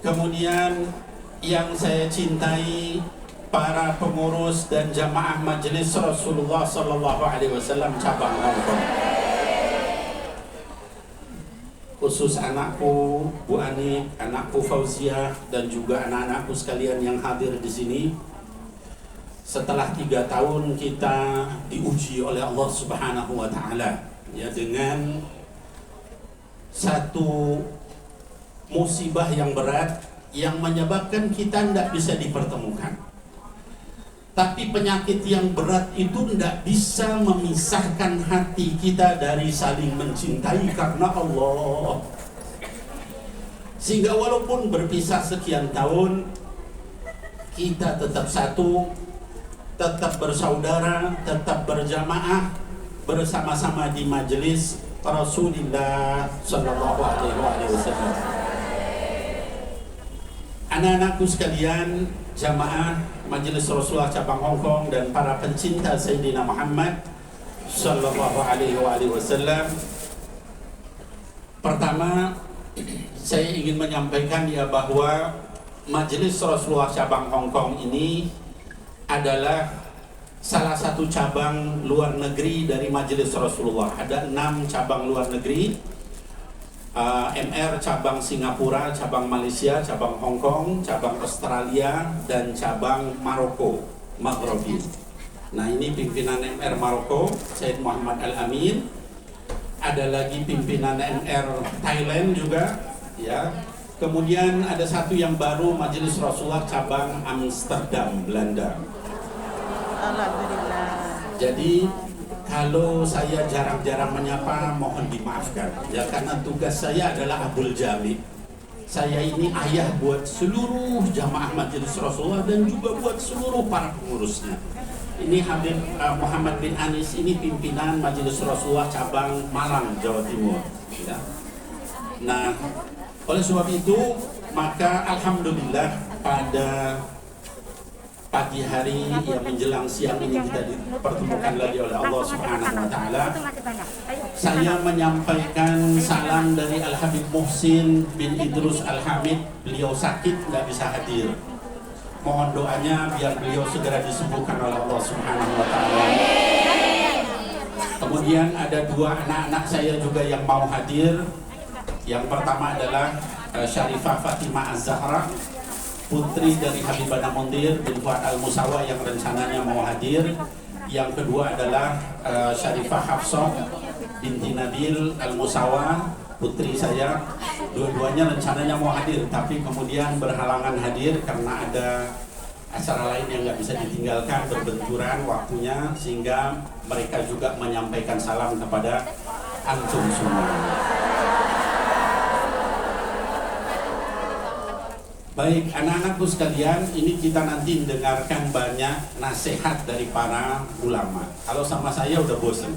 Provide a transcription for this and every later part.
Kemudian yang saya cintai para pengurus dan jamaah Majelis Rasulullah Sallallahu Alaihi Wasallam cabang Hongkong, khusus anakku Bu Ani, anakku Fauziah, dan juga anak-anakku sekalian yang hadir di sini. Setelah 3 tahun kita diuji oleh Allah Subhanahu wa Ta'ala, ya, dengan satu musibah yang berat yang menyebabkan kita tidak bisa dipertemukan. Tapi penyakit yang berat itu tidak bisa memisahkan hati kita dari saling mencintai karena Allah. Sehingga walaupun berpisah sekian tahun, kita tetap satu, tetap bersaudara, tetap berjamaah bersama-sama di majelis Rasulullah Sallallahu Alaihi Wasallam. Anak-anakku sekalian, jamaah Majelis Rasulullah cabang Hongkong dan para pencinta Sayyidina Muhammad Sallallahu Alaihi Wasallam. Pertama, saya ingin menyampaikan ya bahwa Majelis Rasulullah cabang Hongkong ini adalah salah satu cabang luar negeri dari Majelis Rasulullah. Ada 6 cabang luar negeri. MR cabang Singapura, cabang Malaysia, cabang Hong Kong, cabang Australia, dan cabang Maroko, Maghribi. Nah, ini pimpinan MR Maroko, Syed Muhammad Al-Amin. Ada lagi pimpinan MR Thailand juga, ya. Kemudian ada satu yang baru, Majelis Rasulullah cabang Amsterdam, Belanda. Alhamdulillah. Jadi kalau saya jarang-jarang menyapa, mohon dimaafkan ya, karena tugas saya adalah Abul Jami. Saya ini ayah buat seluruh jamaah Majelis Rasulullah dan juga buat seluruh para pengurusnya. Ini Habib Muhammad bin Anis, ini pimpinan Majelis Rasulullah cabang Malang, Jawa Timur ya. Nah, oleh sebab itu maka alhamdulillah pada pagi hari yang menjelang siang ini kita dipertemukan lagi oleh Allah Subhanahu wa Ta'ala. Saya menyampaikan salam dari Al-Habib Muhsin bin Idrus Al-Hamid. Beliau sakit, tidak bisa hadir. Mohon doanya biar beliau segera disembuhkan oleh Allah Subhanahu wa Ta'ala. Kemudian ada 2 anak-anak saya juga yang mau hadir. Yang pertama adalah Syarifah Fatimah Az-Zahra, putri dari Habibana Mundir bin Fuad Al-Musawa yang rencananya mau hadir. Yang kedua adalah Syarifah Hafsah binti Nabil Al-Musawa, putri saya. Dua-duanya rencananya mau hadir, tapi kemudian berhalangan hadir karena ada acara lain yang nggak bisa ditinggalkan, berbenturan waktunya, sehingga mereka juga menyampaikan salam kepada antum semua. Baik, anak-anakku sekalian, ini kita nanti mendengarkan banyak nasihat dari para ulama. Kalau sama saya udah bosen.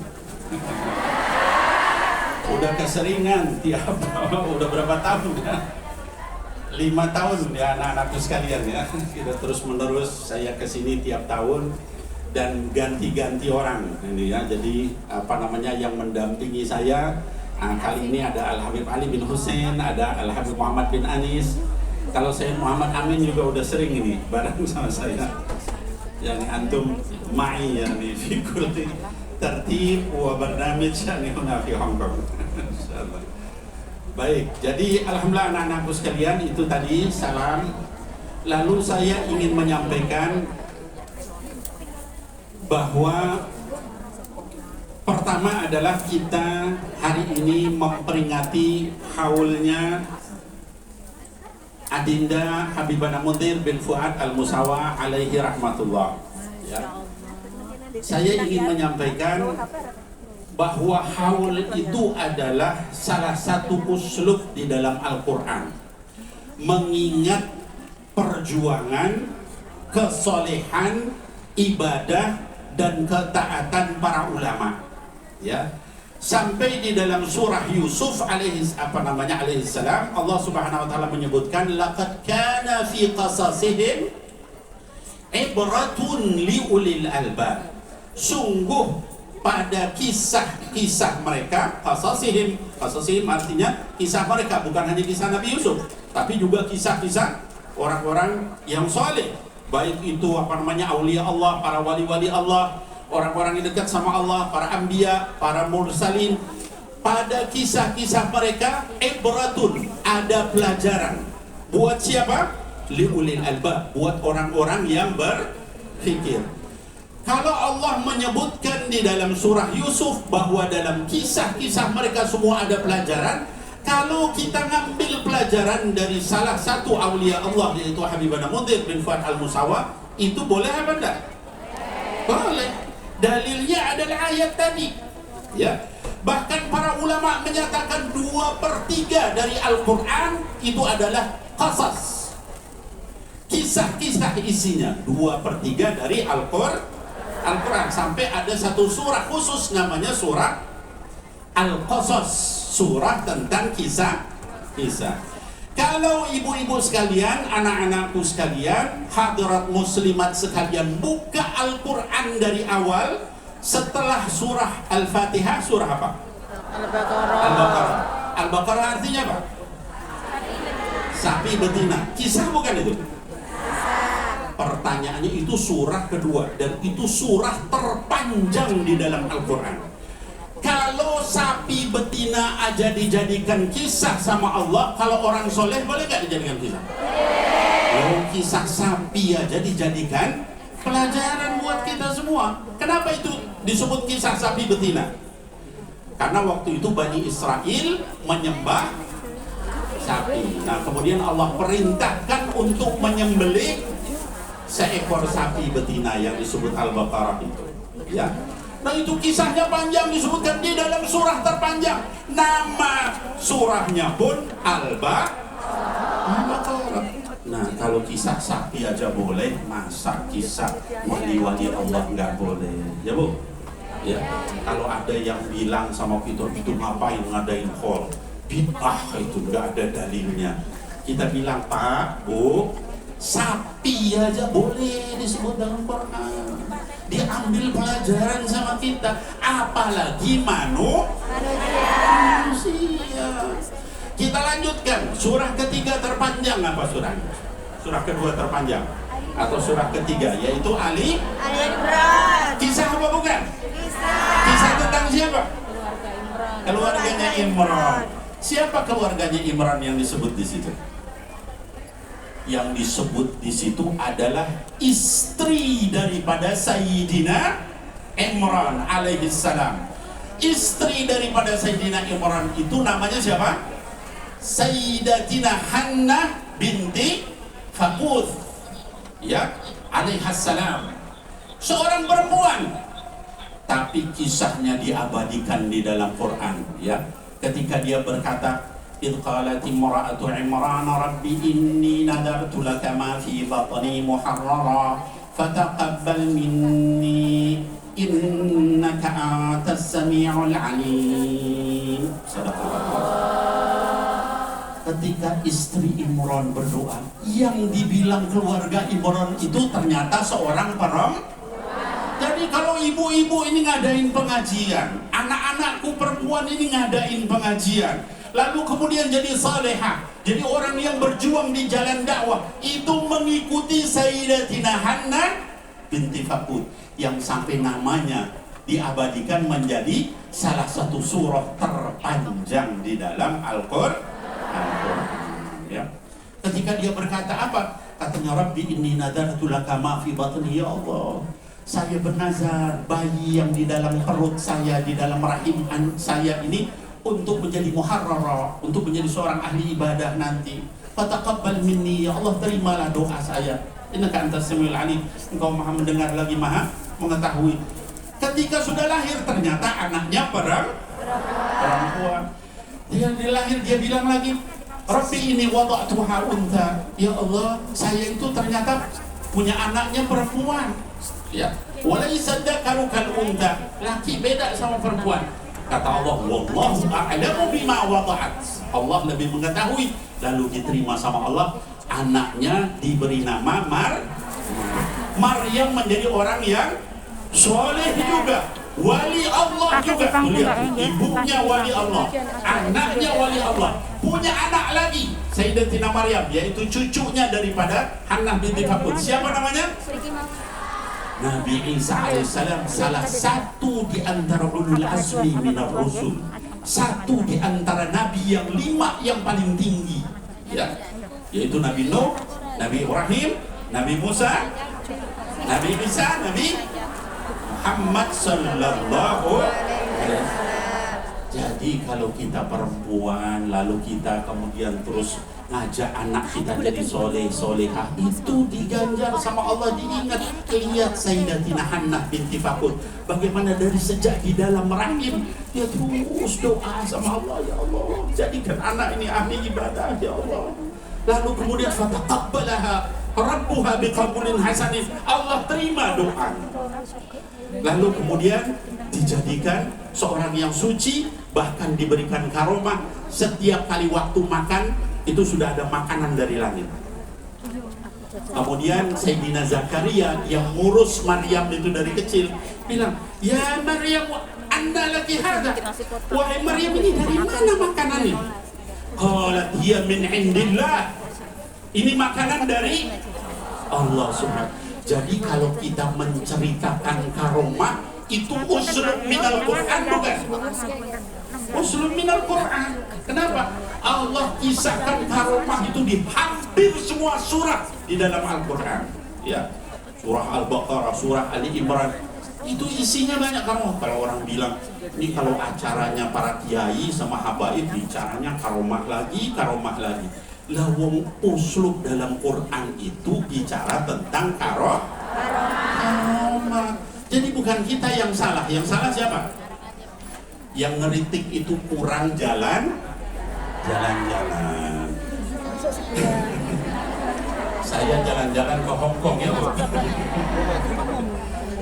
Udah keseringan udah berapa tahun ya? 5 tahun ya anak-anakku sekalian ya. Kita terus menerus saya kesini tiap tahun dan ganti-ganti orang ini ya. Jadi yang mendampingi saya kali ini ada Al-Habib Ali bin Hussein, ada Al-Habib Muhammad bin Anis. Kalau saya Muhammad Amin juga udah sering ini bareng sama saya. Yang antum ma'i ya nih fi kulli tertib wa barnamij yani huna fi Hong Kong. Insyaallah. Baik, jadi alhamdulillah anak-anakku sekalian, itu tadi salam. Lalu saya ingin menyampaikan bahwa pertama adalah kita hari ini memperingati haulnya Adinda Habibana Mundir bin Fuad Al-Musawa alaihi rahmatullah ya. Saya ingin menyampaikan bahwa haul itu adalah salah satu uslub di dalam Al-Quran, mengingat perjuangan, kesolehan, ibadah, dan ketaatan para ulama ya. Sampai di dalam surah Yusuf alaihissalam, Allah Subhanahu wa taala menyebutkan laqad kana fi qasasihim ibratun liulil albab. Sungguh pada kisah kisah mereka, qasasihim artinya kisah mereka, bukan hanya kisah Nabi Yusuf, tapi juga kisah-kisah orang-orang yang soleh, baik itu aulia Allah, para wali-wali Allah, orang-orang yang dekat sama Allah, para anbiya, para mursalin. Pada kisah-kisah mereka ibratun, ada pelajaran. Buat siapa? Liulil albab, buat orang-orang yang berfikir. Kalau Allah menyebutkan di dalam surah Yusuf bahwa dalam kisah-kisah mereka semua ada pelajaran, kalau kita ngambil pelajaran dari salah satu aulia Allah, yaitu Habibana Mundhir bin Fuad al-Musawa, itu boleh apa enggak? Boleh. Dalilnya adalah ayat tadi. Ya. Bahkan para ulama menyatakan 2/3 dari Al-Quran itu adalah qasas, kisah-kisah isinya. 2/3 dari Al-Quran. Sampai ada satu surah khusus namanya surah Al-Qasas, surah tentang kisah-kisah. Kalau ibu-ibu sekalian, anak-anakku sekalian, hadirat muslimat sekalian, buka Al-Quran dari awal. Setelah surah Al-Fatihah, surah apa? Al-Baqarah. Al-Baqarah artinya apa? Sapi betina. Kisah bukan itu? Pertanyaannya, itu surah kedua, dan itu surah terpanjang di dalam Al-Quran. Kalau sapi betina aja dijadikan kisah sama Allah, kalau orang soleh boleh gak dijadikan kisah? Oh, kisah sapi aja dijadikan pelajaran buat kita semua. Kenapa itu disebut kisah sapi betina? Karena waktu itu Bani Israel menyembah sapi. Nah, kemudian Allah perintahkan untuk menyembelih seekor sapi betina yang disebut Al-Baqarah itu. Ya. Nah, itu kisahnya panjang, disebutkan di dalam surah terpanjang. Nama surahnya pun Al-Baqarah. Nah, kalau kisah sapi aja boleh, masa kisah wali-wali Allah nggak boleh? Ya Bu? Ya. Kalau ada yang bilang sama kita, itu ngapain ngadain hall? Bid'ah, itu nggak ada dalilnya. Kita bilang, Pak, Bu, sapi aja boleh disebut dalam Quran. Dia ambil pelajaran sama kita, apalagi manusia. Kita lanjutkan, surah ketiga terpanjang apa surahnya? Surah kedua terpanjang atau surah ketiga, yaitu Ali Imran. Kisah apa bukan? Kisah tentang siapa? Keluarganya Imran. Siapa keluarganya Imran yang disebut di situ? Yang disebut di situ adalah istri daripada Sayyidina Imran alaihi salam. Istri daripada Sayyidina Imran itu namanya siapa? Sayyidatina Hannah binti Faquth, ya, alaihassalam. Seorang perempuan, tapi kisahnya diabadikan di dalam Quran, ya. Ketika dia berkata, "Idh qalat imra'atu Imran rabbi inni nadartu laka ma fi batni muharrara fataqabbal minni innaka antas sami'ul 'alim." Sadaqallah. Ketika istri Imran berdoa, yang dibilang keluarga Imran itu ternyata seorang perempuan. Jadi kalau ibu-ibu ini ngadain pengajian, anak-anakku perempuan ini ngadain pengajian, lalu kemudian jadi salehah, jadi orang yang berjuang di jalan dakwah, itu mengikuti Sayyidatina Hannah binti Faquth, yang sampai namanya diabadikan menjadi salah satu surah terpanjang di dalam Al-Quran. Ya. Ketika dia berkata apa? Katanya, Rabbi inni nadartu laka ma fi batni, ya Allah, saya bernazar bayi yang di dalam perut saya, di dalam rahim saya ini untuk menjadi muharrara, untuk menjadi seorang ahli ibadah nanti. Fataqabbal minni, ya Allah, terimalah doa saya. Innaka antas samiul alim, engkau maha mendengar lagi maha mengetahui. Ketika sudah lahir ternyata anaknya perempuan. Dia dilahir, dia bilang lagi, Rabbi ini wada'tuha untha, ya Allah, saya itu ternyata punya anaknya perempuan. Ya, walaysa dzakaru kal untha, laki beda sama perempuan. Kata Allah, wallahu a'lamu bima wada'at. Allah lebih mengetahui. Lalu diterima sama Allah, anaknya diberi nama Maryam, menjadi orang yang soleh juga. Wali Allah juga. Lihat, ibunya wali Allah, anaknya wali Allah, punya anak lagi, Sayyidatina Maryam, yaitu cucunya daripada Hannah binti Fakut. Siapa namanya? Nabi Isa alaihissalam, salah satu di antara ulul azmi minar rusul, satu di antara nabi yang 5 yang paling tinggi, ya, yaitu Nabi Nuh, Nabi Ibrahim, Nabi Musa, Nabi Isa, Nabi Muhammad sallallahu alaihi wasallam. Jadi kalau kita perempuan lalu kita kemudian terus ngajak anak kita jadi soleh solehah, itu diganjar sama Allah, diingat. Lihat Sayyidatina Hannah binti Fakut, bagaimana dari sejak di dalam rahim dia terus doa sama Allah, ya Allah jadikan anak ini ahli ibadah ya Allah. Lalu kemudian fataqabbalaha rabbuha biqabulin hasanin, Allah terima doa. Lalu kemudian dijadikan seorang yang suci, bahkan diberikan karomah. Setiap kali waktu makan itu sudah ada makanan dari langit. Kemudian Sayyidina Zakaria yang ngurus Maryam itu dari kecil bilang, ya Maryam, anda lagi hada, wahai Maryam, ini dari mana makanan ini? Qalat hiya min indillah, ini makanan dari Allah Subhanahu. Jadi kalau kita menceritakan karomah itu uslub minal Quran, bukan? Uslub minal Quran. Kenapa? Allah kisahkan karomah itu di hampir semua surah di dalam Al-Quran. Ya, surah Al-Baqarah, surah Ali Imran, itu isinya banyak karomah. Kalau orang bilang ini kalau acaranya para kiai sama habaib, bicaranya karomah lagi, karomah lagi. Lawang uslub dalam Quran itu bicara tentang karomah. Jadi bukan kita yang salah siapa? Yang ngeritik itu kurang jalan-jalan. Saya jalan-jalan ke Hong Kong ya, Bu.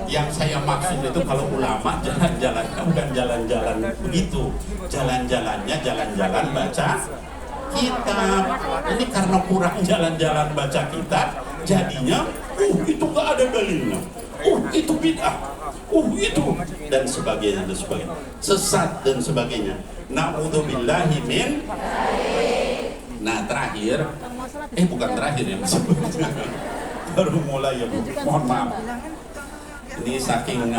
Yang saya maksud itu kalau ulama jalan-jalan bukan jalan-jalan begitu. Jalan-jalannya jalan-jalan baca kitab. Ini karena kurang jalan-jalan baca kitab, jadinya itu nggak ada dalilnya, itu bid'ah, itu dan sebagainya, sesat dan sebagainya. Na'udzubillahi min. Nah terakhir, bukan terakhir ya, baru mulai ya Bu, mohon maaf. Ini saking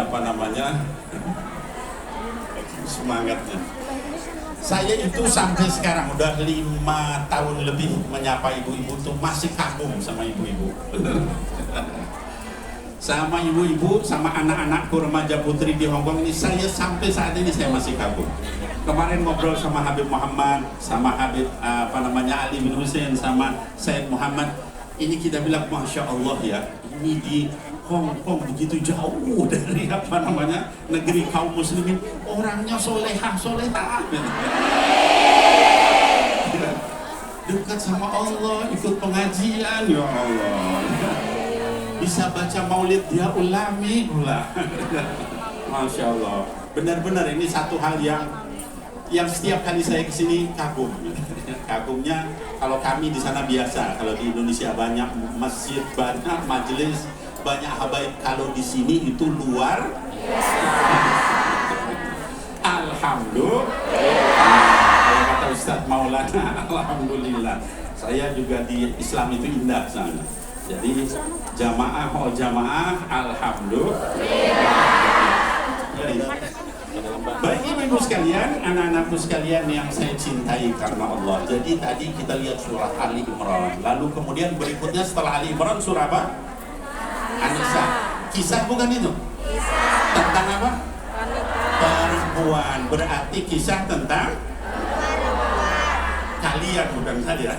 semangatnya. Saya itu sampai sekarang udah 5 tahun lebih menyapa ibu-ibu tuh masih kagum sama ibu-ibu. Sama ibu-ibu, sama anak-anakku remaja putri di Hong Kong ini, saya sampai saat ini saya masih kagum. Kemarin ngobrol sama Habib Muhammad, sama Habib Ali bin Hussein, sama Said Muhammad. Ini kita bilang Masya Allah ya, ini di Hong Kong begitu jauh dari negeri kaum muslimin, orangnya solehah, dekat sama Allah, ikut pengajian, ya Allah, bisa baca maulid dia ulami pula. Masya Allah, benar-benar ini satu hal yang setiap kali saya kesini kagum. Kagumnya kalau kami di sana biasa, kalau di Indonesia banyak masjid, banyak majelis, banyak habaib, kalau di sini itu luar alhamdulillah. Kalau kata Ustadz Maulana, alhamdulillah. Saya juga di Islam itu indah sana. Jadi jamaah alhamdulillah. Baik ibu sekalian, anak-anakku sekalian yang saya cintai karena Allah. Jadi tadi kita lihat surah Ali Imran, lalu kemudian berikutnya setelah Ali Imran surah apa? An-Nisa. Kisah bukan itu? Tentang apa? Perempuan. Berarti kisah tentang kalian, bukan saya.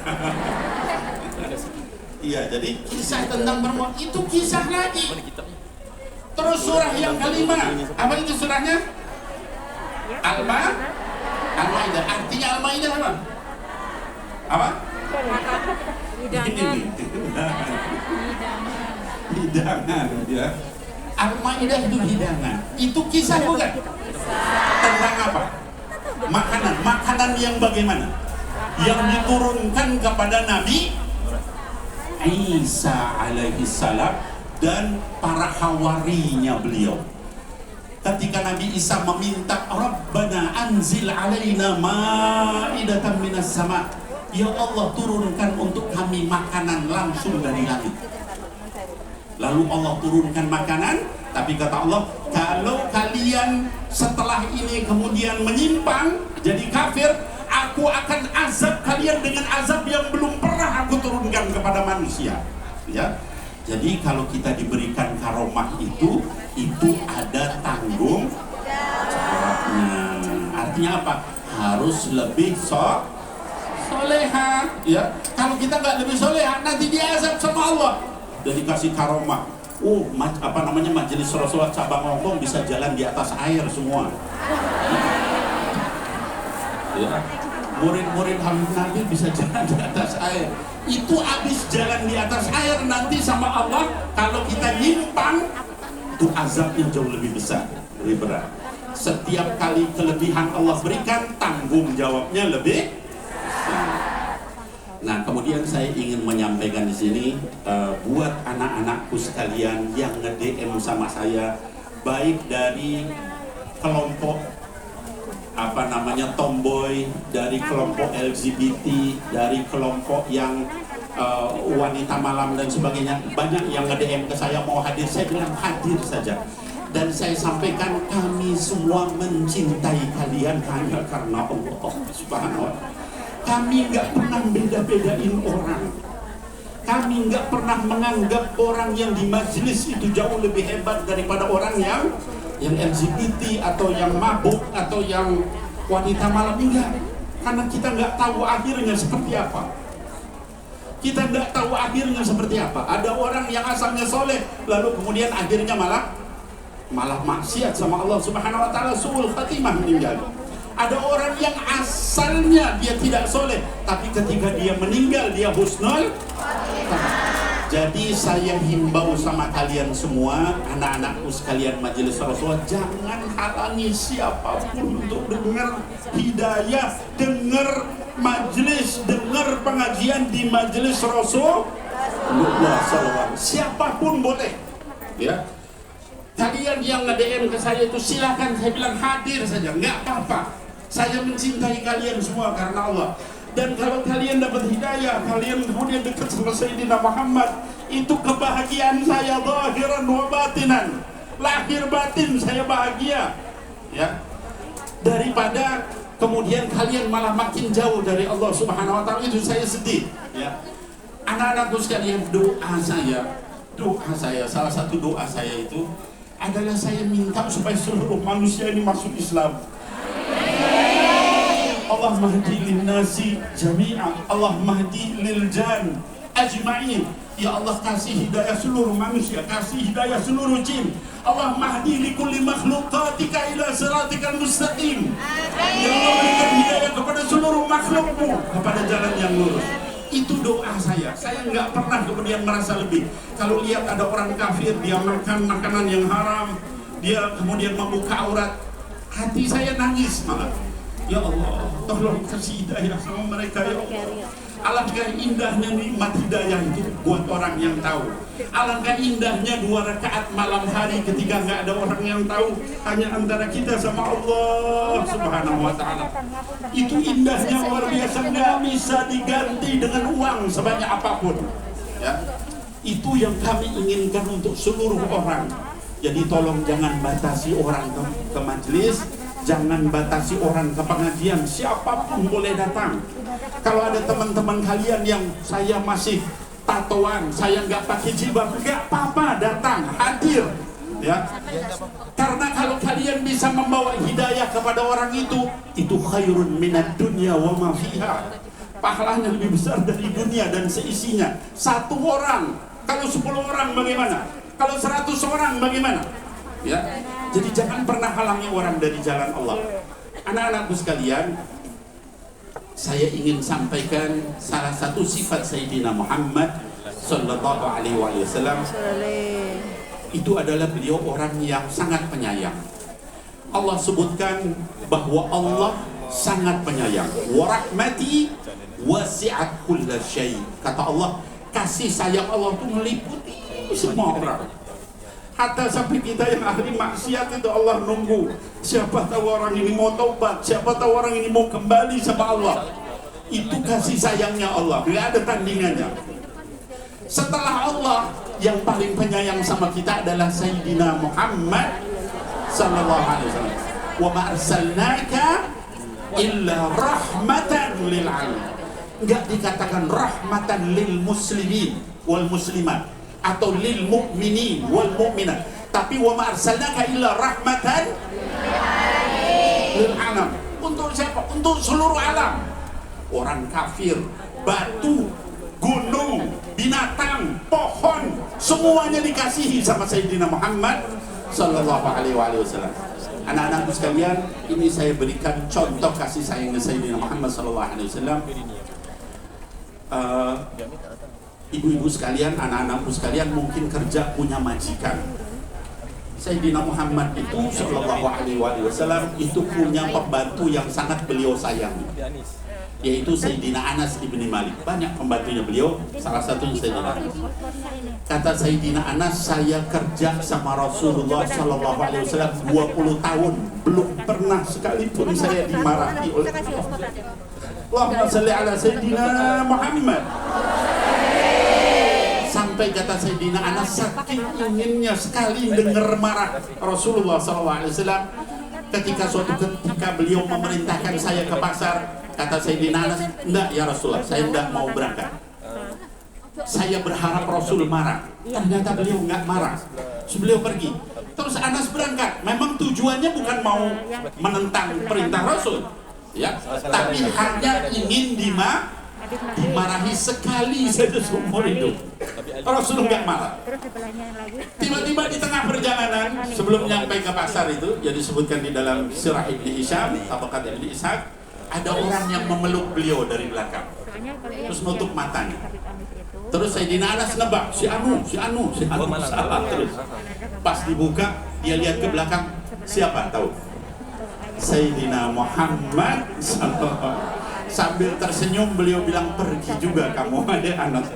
Iya, jadi kisah tentang perempuan itu kisah lagi. Terus surah yang kelima, apa itu surahnya? Al-Maidah. Artinya Al-Maidah apa? Apa? Hidangan ya. Al-Maidah itu hidangan. Itu kisah bukan? Tentang apa? Makanan yang bagaimana? Yang diturunkan kepada Nabi Isa alaihi salam dan para hawarinya beliau. ketika Nabi Isa meminta Rabbana anzil alaina ma'idatan minas sama, ya Allah turunkan untuk kami makanan langsung dari langit. Lalu Allah turunkan makanan, tapi kata Allah, kalau kalian setelah ini kemudian menyimpang jadi kafir, aku akan azab kalian dengan azab yang belum pernah aku turunkan kepada manusia. Ya. Jadi kalau kita diberikan karomah itu ada tanggung jawabnya. Artinya apa? Harus lebih soleha. Ya. Kalau kita nggak lebih soleha, nanti diazab sama Allah. Dan dikasih karomah. Majelis Rasulullah cabang Hongkong bisa jalan di atas air semua. Ya. Murid-murid Nabi bisa jalan di atas air. Itu habis jalan di atas air nanti sama Allah. Kalau kita nyimpang, itu azabnya jauh lebih besar, lebih berat. Setiap kali kelebihan Allah berikan, tanggung jawabnya lebih besar. Nah, kemudian saya ingin menyampaikan di sini buat anak-anakku sekalian yang nge-DM sama saya, baik dari kelompok tomboy, dari kelompok LGBT, dari kelompok yang wanita malam dan sebagainya. Banyak yang nge-DM ke saya mau hadir, saya bilang hadir saja. Dan saya sampaikan kami semua mencintai kalian hanya karena Allah Subhanahu wa ta'ala. Kami nggak pernah beda-bedain orang. Kami nggak pernah menganggap orang yang di majelis itu jauh lebih hebat daripada orang yang LGBT atau yang mabuk atau yang wanita malam. Enggak, karena kita nggak tahu akhirnya seperti apa. Kita nggak tahu akhirnya seperti apa. Ada orang yang asalnya soleh, lalu kemudian akhirnya malah maksiat sama Allah Subhanahu wa ta'ala, suul khatimah, meninggal. Ada orang yang asalnya dia tidak soleh, tapi ketika dia meninggal dia husnul. Jadi saya himbau sama kalian semua, anak-anakku sekalian majelis Rasulullah, jangan halangi siapapun untuk dengar hidayah, dengar majelis, dengar pengajian di majelis Rasulullah SAW. Siapapun boleh. Ya. Kalian yang nge-DM ke saya itu silakan, saya bilang hadir saja, nggak apa-apa. Saya mencintai kalian semua karena Allah. Dan kalau kalian dapat hidayah, kalian kemudian dekat sama Sayyidina Muhammad, itu kebahagiaan saya zahiran wa batinan. Lahir batin saya bahagia. Ya. Daripada kemudian kalian malah makin jauh dari Allah Subhanahu wa ta'ala, itu saya sedih. Ya. Anak-anakku sekalian, doa saya, salah satu doa saya itu adalah saya minta supaya seluruh manusia ini masuk Islam. Allah mahdi lin nasi jami'a, Allah mahdi lil jan ajma'in. Ya Allah, kasih hidayah seluruh manusia, kasih hidayah seluruh jin. Allah mahdi li kulli makhluqatika ila siratikal mustaqim. Ya Allah, berikan hidayah kepada seluruh makhlukmu kepada jalan yang lurus. Itu doa saya. Saya nggak pernah kemudian merasa lebih. Kalau lihat ada orang kafir, dia makan makanan yang haram, dia kemudian membuka aurat, hati saya nangis malah. Ya Allah, tolong kasih hidayah sama mereka ya Allah. Alangkah indahnya nikmat hidayah itu buat orang yang tahu. Alangkah indahnya 2 rakaat malam hari ketika nggak ada orang yang tahu, hanya antara kita sama Allah Subhanahu wa ta'ala. Itu indahnya luar biasa, nggak bisa diganti dengan uang sebanyak apapun. Ya. Itu yang kami inginkan untuk seluruh orang. Jadi tolong jangan batasi orang ke majelis, jangan batasi orang ke pengajian, siapapun boleh datang. Kalau ada teman-teman kalian yang saya masih tatoan, saya nggak pakai jilbab, nggak apa-apa, datang, hadir. Ya. Karena kalau kalian bisa membawa hidayah kepada orang itu khairun minad dunya wa ma fiha. Pahalanya lebih besar dari dunia dan seisinya. 1 orang, kalau 10 orang bagaimana? Kalau 100 orang bagaimana? Ya. Jadi jangan pernah halangi orang dari jalan Allah. Anak-anakku sekalian, saya ingin sampaikan salah satu sifat Sayyidina Muhammad sallallahu alaihi wasallam. Itu adalah beliau orang yang sangat penyayang. Allah sebutkan bahwa Allah sangat penyayang. Wa rahmati wasi'at kulla syai'. Kata Allah, kasih sayang Allah itu meliputi semua orang. Hatta sampai kita yang ahli maksiat itu Allah nunggu. Siapa tahu orang ini mau taubat, siapa tahu orang ini mau kembali sama Allah. Itu kasih sayangnya Allah, nggak ada tandingannya. Setelah Allah, yang paling penyayang sama kita adalah Sayyidina Muhammad sallallahu alaihi wasallam. Wa ma arsalnaka illa rahmatan lil alamin. Enggak dikatakan rahmatan lil muslimin wal muslimat atau lil mu'minin wal mu'minat, tapi wa ma arsalnaka illa rahmatan lil alam. Untuk siapa? Untuk seluruh alam. Orang kafir, batu, gunung, binatang, pohon, semuanya dikasihi sama Sayyidina Muhammad sallallahu alaihi wasallam. Anak-anakku sekalian, ini saya berikan contoh kasih sayangnya Sayyidina Muhammad sallallahu alaihi wasallam. Ibu-ibu sekalian, anak-anakku sekalian, mungkin kerja punya majikan. Sayyidina Muhammad itu sallallahu alaihi wasallam itu punya pembantu yang sangat beliau sayangi, yaitu Sayyidina Anas ibni Malik. Banyak pembantunya beliau, salah satunya Sayyidina Anas. Kata Sayyidina Anas, saya kerja sama Rasulullah sallallahu alaihi wasallam 20 tahun, belum pernah sekalipun saya dimarahi oleh Allah. Allahumma shalli ala Sayyidina Muhammad. Sampai kata Sayyidina Anas, saking inginnya sekali dengar marah Rasulullah SAW, ketika suatu ketika beliau memerintahkan saya ke pasar, kata Sayyidina Anas, enggak ya Rasulullah, saya enggak mau berangkat. Saya berharap Rasul marah. Ternyata beliau enggak marah. Terus beliau pergi. Terus Anas berangkat. Memang tujuannya bukan mau menentang perintah Rasul, ya, tapi hanya ingin dimarahi sekali saja seumur hidup. Rasul nggak marah. Tiba-tiba di tengah perjalanan sebelum nyampe ke pasar itu, yang disebutkan di dalam Sirah Ibni Hisham, Tabaqat Ibni Ishaq, ada orang yang memeluk beliau dari belakang, terus nutup matanya. Terus Sayyidina Anas nebak, si Anu salah terus. Pas dibuka, dia lihat ke belakang, siapa tahu? Sayyidina Muhammad sambil tersenyum beliau bilang, pergi juga kamu adek Anas.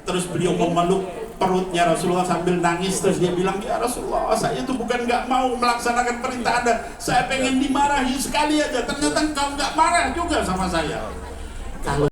Terus beliau memeluk perutnya Rasulullah sambil nangis. Terus dia bilang, ya Rasulullah, saya itu bukan nggak mau melaksanakan perintah Anda, saya pengen dimarahi sekali aja. Ternyata engkau nggak marah juga sama saya. Kalau